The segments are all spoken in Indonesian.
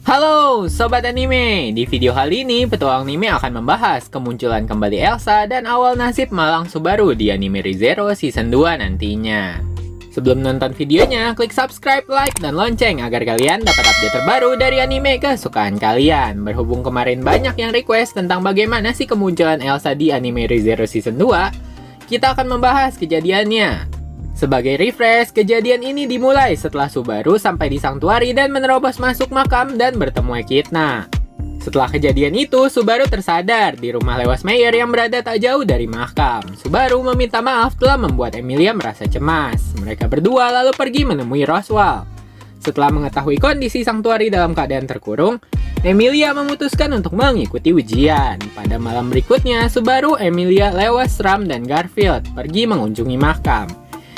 Halo Sobat Anime, di video kali ini Petualang Anime akan membahas kemunculan kembali Elsa dan awal nasib Malang Subaru di anime ReZero Season 2 nantinya. Sebelum nonton videonya, klik subscribe, like, dan lonceng agar kalian dapat update terbaru dari anime kesukaan kalian. Berhubung kemarin banyak yang request tentang bagaimana sih kemunculan Elsa di anime ReZero Season 2, kita akan membahas kejadiannya. Sebagai refresh, kejadian ini dimulai setelah Subaru sampai di Sanctuary dan menerobos masuk makam dan bertemu Echidna. Setelah kejadian itu, Subaru tersadar di rumah Lewis Meyer yang berada tak jauh dari makam. Subaru meminta maaf telah membuat Emilia merasa cemas. Mereka berdua lalu pergi menemui Roswell. Setelah mengetahui kondisi Sanctuary dalam keadaan terkurung, Emilia memutuskan untuk mengikuti ujian. Pada malam berikutnya, Subaru, Emilia, Lewis, Ram, dan Garfield pergi mengunjungi makam.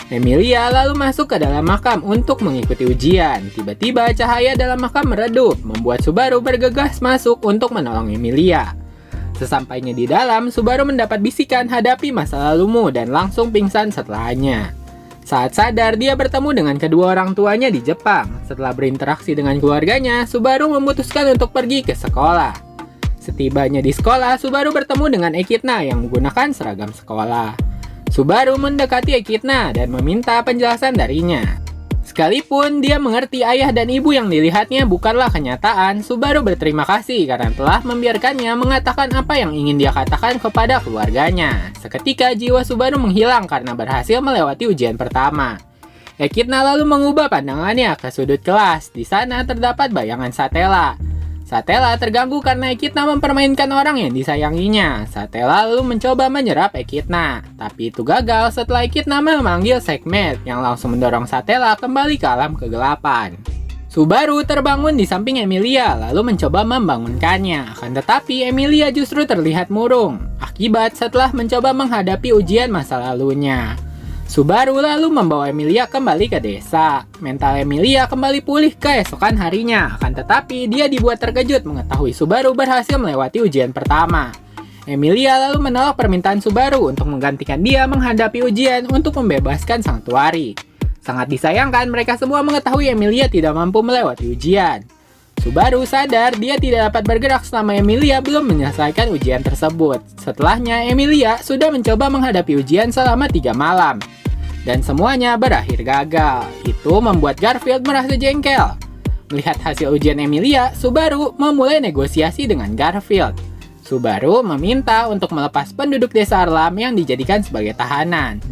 Emilia lalu masuk ke dalam makam untuk mengikuti ujian. Tiba-tiba cahaya dalam makam meredup, membuat Subaru bergegas masuk untuk menolong Emilia. Sesampainya di dalam, Subaru mendapat bisikan hadapi masa lalumu dan langsung pingsan setelahnya. Saat sadar, dia bertemu dengan kedua orang tuanya di Jepang. Setelah berinteraksi dengan keluarganya, Subaru memutuskan untuk pergi ke sekolah. Setibanya di sekolah, Subaru bertemu dengan Echidna yang menggunakan seragam sekolah. Subaru mendekati Echidna dan meminta penjelasan darinya. Sekalipun dia mengerti ayah dan ibu yang dilihatnya bukanlah kenyataan, Subaru berterima kasih karena telah membiarkannya mengatakan apa yang ingin dia katakan kepada keluarganya. Seketika jiwa Subaru menghilang karena berhasil melewati ujian pertama. Echidna lalu mengubah pandangannya ke sudut kelas. Di sana terdapat bayangan Satella. Satella terganggu karena Echidna mempermainkan orang yang disayanginya. Satella lalu mencoba menyerap Echidna, tapi itu gagal setelah Echidna memanggil Sekhmet yang langsung mendorong Satella kembali ke alam kegelapan. Subaru terbangun di samping Emilia lalu mencoba membangunkannya, akan tetapi Emilia justru terlihat murung akibat setelah mencoba menghadapi ujian masa lalunya. Subaru lalu membawa Emilia kembali ke desa. Mental Emilia kembali pulih keesokan harinya, akan tetapi dia dibuat terkejut mengetahui Subaru berhasil melewati ujian pertama. Emilia lalu menolak permintaan Subaru untuk menggantikan dia menghadapi ujian untuk membebaskan Sanctuary. Sangat disayangkan mereka semua mengetahui Emilia tidak mampu melewati ujian. Subaru sadar dia tidak dapat bergerak selama Emilia belum menyelesaikan ujian tersebut. Setelahnya, Emilia sudah mencoba menghadapi ujian selama 3 malam. Dan semuanya berakhir gagal. Itu membuat Garfield merasa jengkel. Melihat hasil ujian Emilia, Subaru memulai negosiasi dengan Garfield. Subaru meminta untuk melepas penduduk desa Arlam yang dijadikan sebagai tahanan.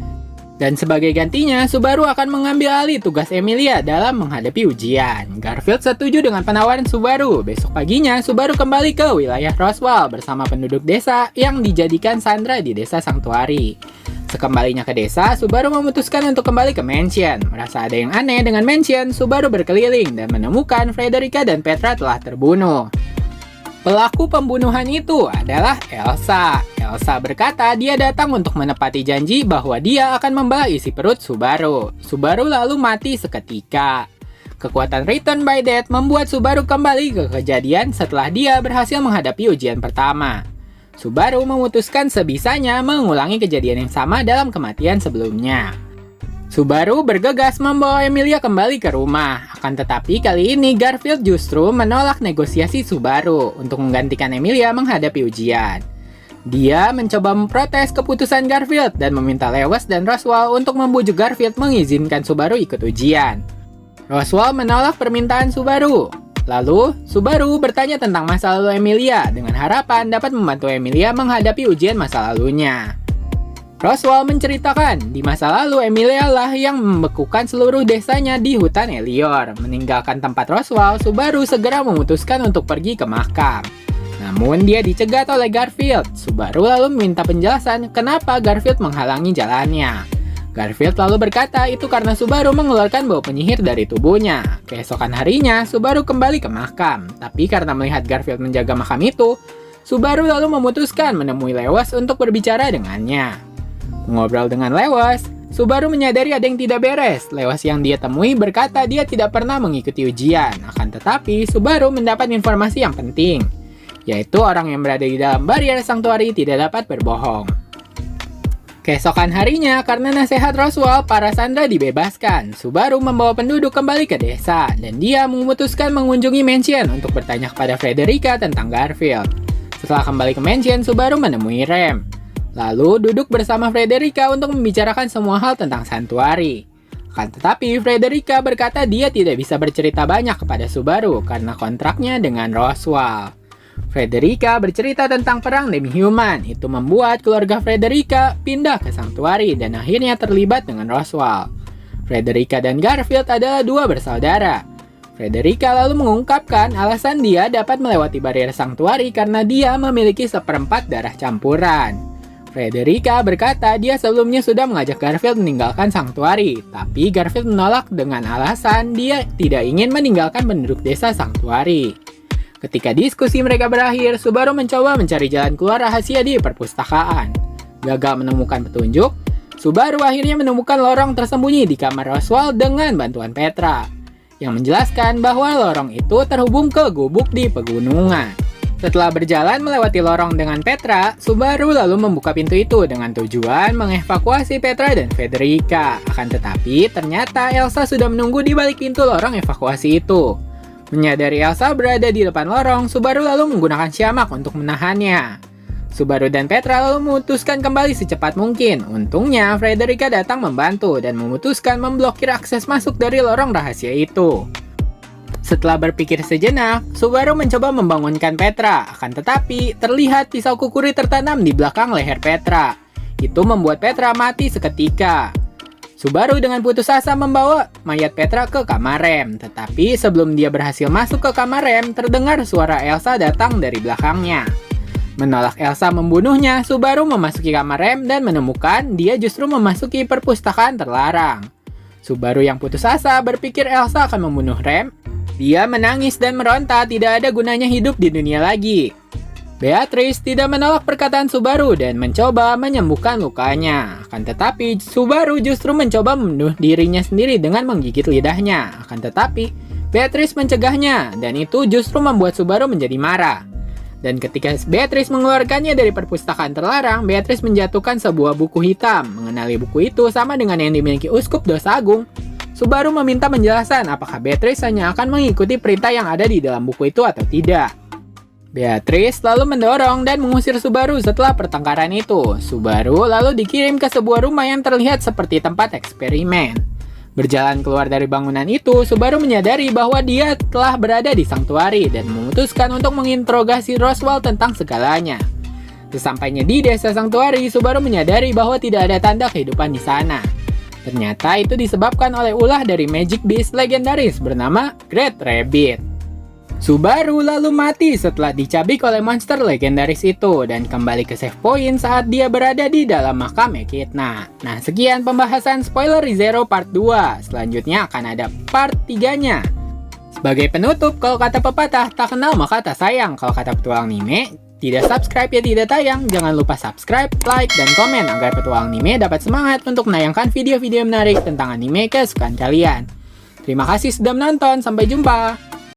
Dan sebagai gantinya, Subaru akan mengambil alih tugas Emilia dalam menghadapi ujian. Garfield setuju dengan penawaran Subaru. Besok paginya, Subaru kembali ke wilayah Roswell bersama penduduk desa yang dijadikan sandera di desa Sanctuary. Sekembalinya ke desa, Subaru memutuskan untuk kembali ke mansion. Merasa ada yang aneh dengan mansion, Subaru berkeliling dan menemukan Frederica dan Petra telah terbunuh. Pelaku pembunuhan itu adalah Elsa. Elsa berkata dia datang untuk menepati janji bahwa dia akan membawa isi perut Subaru. Subaru lalu mati seketika. Kekuatan Return by Death membuat Subaru kembali ke kejadian setelah dia berhasil menghadapi ujian pertama. Subaru memutuskan sebisanya mengulangi kejadian yang sama dalam kematian sebelumnya. Subaru bergegas membawa Emilia kembali ke rumah. Akan tetapi kali ini Garfield justru menolak negosiasi Subaru untuk menggantikan Emilia menghadapi ujian. Dia mencoba memprotes keputusan Garfield dan meminta Lewis dan Roswell untuk membujuk Garfield mengizinkan Subaru ikut ujian. Roswell menolak permintaan Subaru. Lalu, Subaru bertanya tentang masa lalu Emilia dengan harapan dapat membantu Emilia menghadapi ujian masa lalunya. Roswell menceritakan, di masa lalu Emilia lah yang membekukan seluruh desanya di hutan Elior. Meninggalkan tempat Roswell, Subaru segera memutuskan untuk pergi ke makam. Namun dia dicegat oleh Garfield. Subaru lalu meminta penjelasan kenapa Garfield menghalangi jalannya. Garfield lalu berkata itu karena Subaru mengeluarkan bau penyihir dari tubuhnya. Keesokan harinya, Subaru kembali ke makam. Tapi karena melihat Garfield menjaga makam itu, Subaru lalu memutuskan menemui Lewis untuk berbicara dengannya. Mengobrol dengan Lewis, Subaru menyadari ada yang tidak beres. Lewis yang dia temui berkata dia tidak pernah mengikuti ujian. Akan tetapi, Subaru mendapat informasi yang penting, yaitu orang yang berada di dalam barrier Sanctuary tidak dapat berbohong. Keesokan harinya, karena nasihat Roswell, para sandera dibebaskan. Subaru membawa penduduk kembali ke desa, dan dia memutuskan mengunjungi mansion untuk bertanya kepada Frederica tentang Garfield. Setelah kembali ke mansion, Subaru menemui Rem. Lalu duduk bersama Frederica untuk membicarakan semua hal tentang Santuari. Akan tetapi, Frederica berkata dia tidak bisa bercerita banyak kepada Subaru karena kontraknya dengan Roswell. Frederica bercerita tentang perang demi human. Itu membuat keluarga Frederica pindah ke Santuari dan akhirnya terlibat dengan Roswell. Frederica dan Garfield adalah dua bersaudara. Frederica lalu mengungkapkan alasan dia dapat melewati barrier Santuari karena dia memiliki 1/4 darah campuran. Frederica berkata dia sebelumnya sudah mengajak Garfield meninggalkan Santuari, tapi Garfield menolak dengan alasan dia tidak ingin meninggalkan penduduk desa Santuari. Ketika diskusi mereka berakhir, Subaru mencoba mencari jalan keluar rahasia di perpustakaan. Gagal menemukan petunjuk, Subaru akhirnya menemukan lorong tersembunyi di kamar Roswell dengan bantuan Petra, yang menjelaskan bahwa lorong itu terhubung ke gubuk di pegunungan. Setelah berjalan melewati lorong dengan Petra, Subaru lalu membuka pintu itu dengan tujuan mengevakuasi Petra dan Frederica. Akan tetapi, ternyata Elsa sudah menunggu di balik pintu lorong evakuasi itu. Menyadari Elsa berada di depan lorong, Subaru lalu menggunakan Siamak untuk menahannya. Subaru dan Petra lalu memutuskan kembali secepat mungkin. Untungnya, Frederica datang membantu dan memutuskan memblokir akses masuk dari lorong rahasia itu. Setelah berpikir sejenak, Subaru mencoba membangunkan Petra. Akan tetapi, terlihat pisau kukuri tertanam di belakang leher Petra. Itu membuat Petra mati seketika. Subaru dengan putus asa membawa mayat Petra ke kamar Rem, tetapi sebelum dia berhasil masuk ke kamar Rem, terdengar suara Elsa datang dari belakangnya. Menolak Elsa membunuhnya, Subaru memasuki kamar Rem dan menemukan dia justru memasuki perpustakaan terlarang. Subaru yang putus asa berpikir Elsa akan membunuh Rem. Dia menangis dan meronta, tidak ada gunanya hidup di dunia lagi. Beatrice tidak menolak perkataan Subaru dan mencoba menyembuhkan lukanya. Akan tetapi, Subaru justru mencoba membunuh dirinya sendiri dengan menggigit lidahnya. Akan tetapi, Beatrice mencegahnya, dan itu justru membuat Subaru menjadi marah. Dan ketika Beatrice mengeluarkannya dari perpustakaan terlarang, Beatrice menjatuhkan sebuah buku hitam. Mengenali buku itu sama dengan yang dimiliki Uskup Dosa Agung. Subaru meminta penjelasan apakah Beatrice hanya akan mengikuti perintah yang ada di dalam buku itu atau tidak. Beatrice lalu mendorong dan mengusir Subaru setelah pertengkaran itu. Subaru lalu dikirim ke sebuah rumah yang terlihat seperti tempat eksperimen. Berjalan keluar dari bangunan itu, Subaru menyadari bahwa dia telah berada di Santuari dan memutuskan untuk menginterogasi Roswell tentang segalanya. Sesampainya di desa Santuari, Subaru menyadari bahwa tidak ada tanda kehidupan di sana. Ternyata itu disebabkan oleh ulah dari Magic Beast legendaris bernama Great Rabbit. Subaru lalu mati setelah dicabik oleh monster legendaris itu dan kembali ke save point saat dia berada di dalam makam Echidna. Nah, sekian pembahasan spoiler ReZero part 2. Selanjutnya akan ada part 3-nya. Sebagai penutup, kalau kata pepatah, tak kenal maka tak sayang. Kalau kata petualang anime, tidak subscribe ya tidak tayang. Jangan lupa subscribe, like, dan komen agar petualang anime dapat semangat untuk menayangkan video-video menarik tentang anime kesukaan kalian. Terima kasih sudah menonton, sampai jumpa!